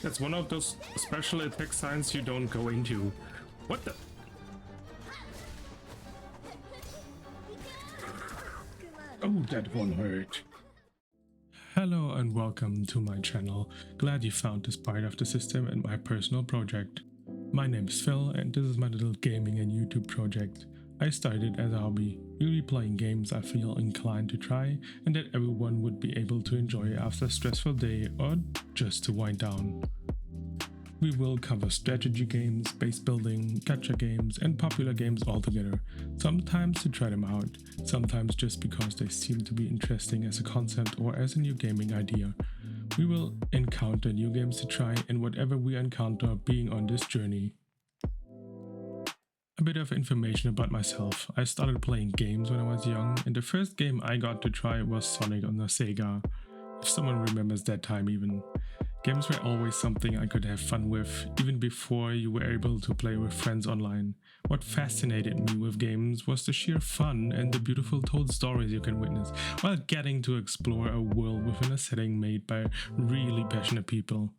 That's one of those special attack signs you don't go into. What the? Oh, that one hurt. Hello and welcome to my channel. Glad you found this part of the system and my personal project. My name is Phil and this is my little gaming and YouTube project. I started as a hobby, really playing games I feel inclined to try and that everyone would be able to enjoy after a stressful day or just to wind down. We will cover strategy games, base building, gacha games and popular games all together, sometimes to try them out, sometimes just because they seem to be interesting as a concept or as a new gaming idea. We will encounter new games to try and whatever we encounter being on this journey. A bit of information about myself. I started playing games when I was young and the first game I got to try was Sonic on the Sega, if someone remembers that time even. Games were always something I could have fun with, even before you were able to play with friends online. What fascinated me with games was the sheer fun and the beautiful told stories you can witness, while getting to explore a world within a setting made by really passionate people.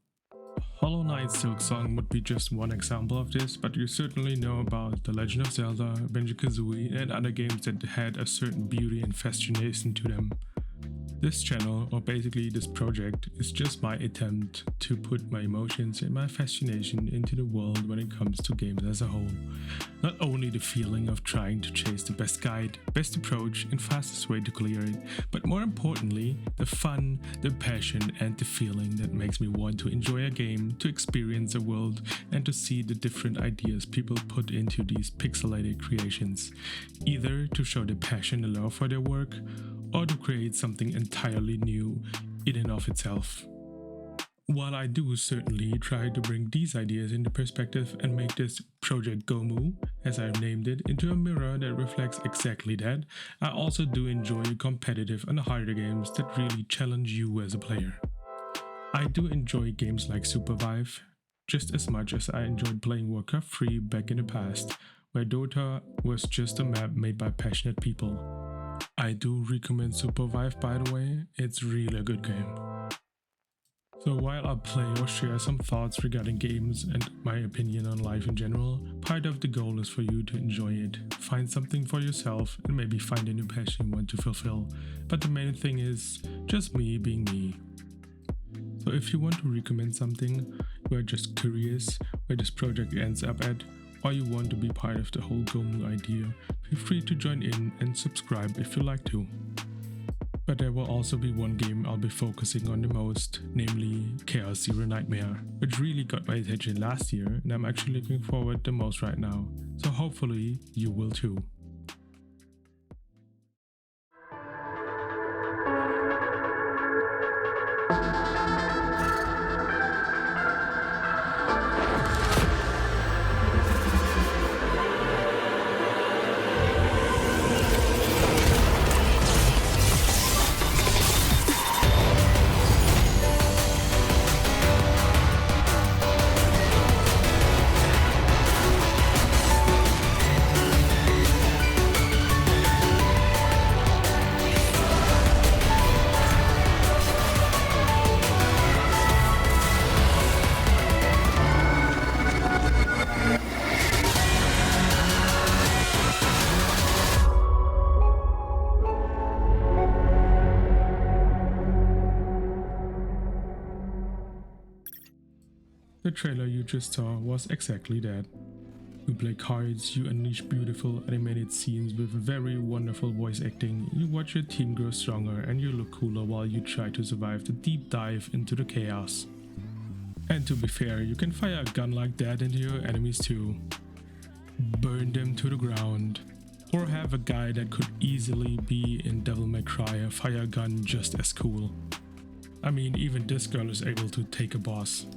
Hollow Knight's Silksong would be just one example of this, but you certainly know about The Legend of Zelda, Banjo-Kazooie and other games that had a certain beauty and fascination to them. This channel, or basically this project, is just my attempt to put my emotions and my fascination into the world when it comes to games as a whole. Not only the feeling of trying to chase the best guide, best approach and fastest way to clear it, but more importantly, the fun, the passion and the feeling that makes me want to enjoy a game, to experience a world and to see the different ideas people put into these pixelated creations, either to show their passion and love for their work, or to create something entirely new in and of itself. While I do certainly try to bring these ideas into perspective and make this Project Gomuu, as I've named it, into a mirror that reflects exactly that, I also do enjoy competitive and harder games that really challenge you as a player. I do enjoy games like SUPERVIVE just as much as I enjoyed playing Warcraft 3 back in the past, where Dota was just a map made by passionate people. I do recommend SUPERVIVE, by the way, it's really a good game. So while I play or share some thoughts regarding games and my opinion on life in general, part of the goal is for you to enjoy it, find something for yourself and maybe find a new passion you want to fulfill. But the main thing is just me being me. So if you want to recommend something, you are just curious where this project ends up at, or you want to be part of the whole Gomuu idea, feel free to join in and subscribe if you like to. But there will also be one game I'll be focusing on the most, namely Chaos Zero Nightmare, which really got my attention last year and I'm actually looking forward the most right now, so hopefully you will too. The trailer you just saw was exactly that. You play cards, you unleash beautiful animated scenes with very wonderful voice acting, you watch your team grow stronger and you look cooler while you try to survive the deep dive into the chaos. And to be fair, you can fire a gun like that into your enemies too. Burn them to the ground. Or have a guy that could easily be in Devil May Cry fire a gun just as cool. I mean, even this girl is able to take a boss.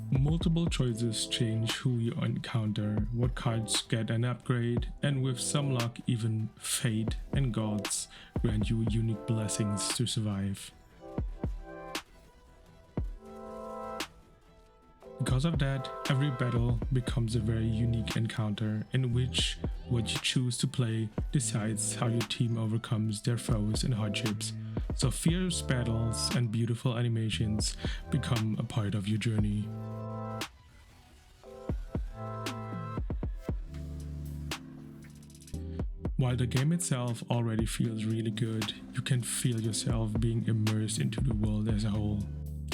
Multiple choices change who you encounter, what cards get an upgrade, and with some luck even fate and gods grant you unique blessings to survive. Because of that, every battle becomes a very unique encounter in which what you choose to play decides how your team overcomes their foes and hardships. so fierce battles and beautiful animations become a part of your journey. While the game itself already feels really good, you can feel yourself being immersed into the world as a whole.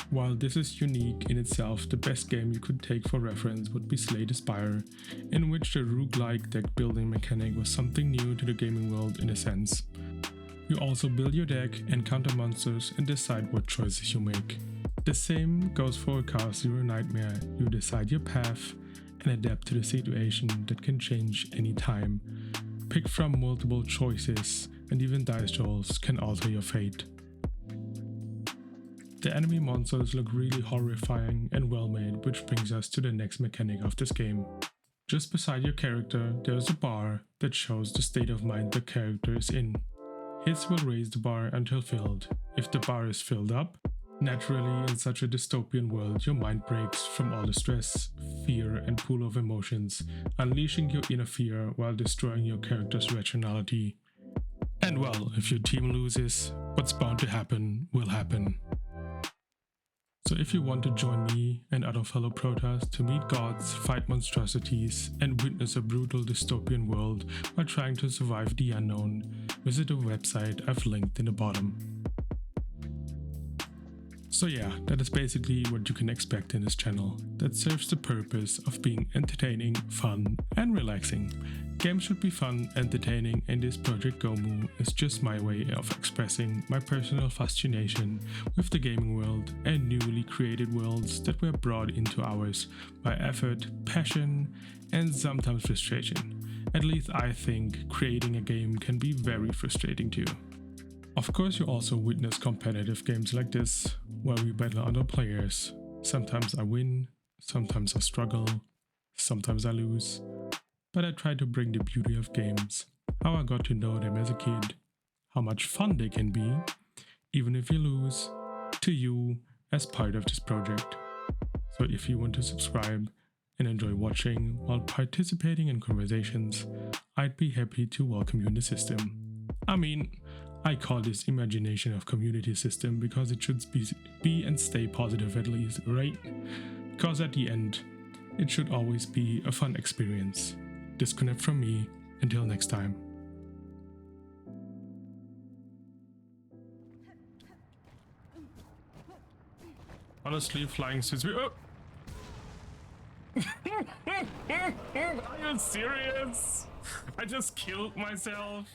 While this is unique in itself, the best game you could take for reference would be Slay the Spire, in which the roguelike deck building mechanic was something new to the gaming world in a sense. You also build your deck, encounter monsters, and decide what choices you make. The same goes for a Chaos Zero Nightmare. You decide your path and adapt to the situation that can change any time. Pick from multiple choices, and even dice rolls can alter your fate. The enemy monsters look really horrifying and well made, which brings us to the next mechanic of this game. Just beside your character, there is a bar that shows the state of mind the character is in. Hits will raise the bar until filled. If the bar is filled up, naturally in such a dystopian world, your mind breaks from all the stress, fear and pool of emotions, unleashing your inner fear while destroying your character's rationality. And well, if your team loses, what's bound to happen will happen. So if you want to join me and other fellow protas to meet gods, fight monstrosities, and witness a brutal dystopian world while trying to survive the unknown, visit the website I've linked in the bottom. So yeah, that is basically what you can expect in this channel, that serves the purpose of being entertaining, fun and relaxing. Games should be fun, entertaining, and this project Gomuu is just my way of expressing my personal fascination with the gaming world and newly created worlds that were brought into ours by effort, passion and sometimes frustration. At least I think creating a game can be very frustrating too. Of course, you also witness competitive games like this, where we battle other players. Sometimes I win, sometimes I struggle, sometimes I lose. But I try to bring the beauty of games, how I got to know them as a kid, how much fun they can be, even if you lose, to you as part of this project. So if you want to subscribe and enjoy watching while participating in conversations, I'd be happy to welcome you in the system. I mean, I call this imagination of community system because it should be and stay positive at least, right? Because at the end, it should always be a fun experience. Disconnect from me, until next time. Honestly, flying suits me. Oh! Are you serious? I just killed myself.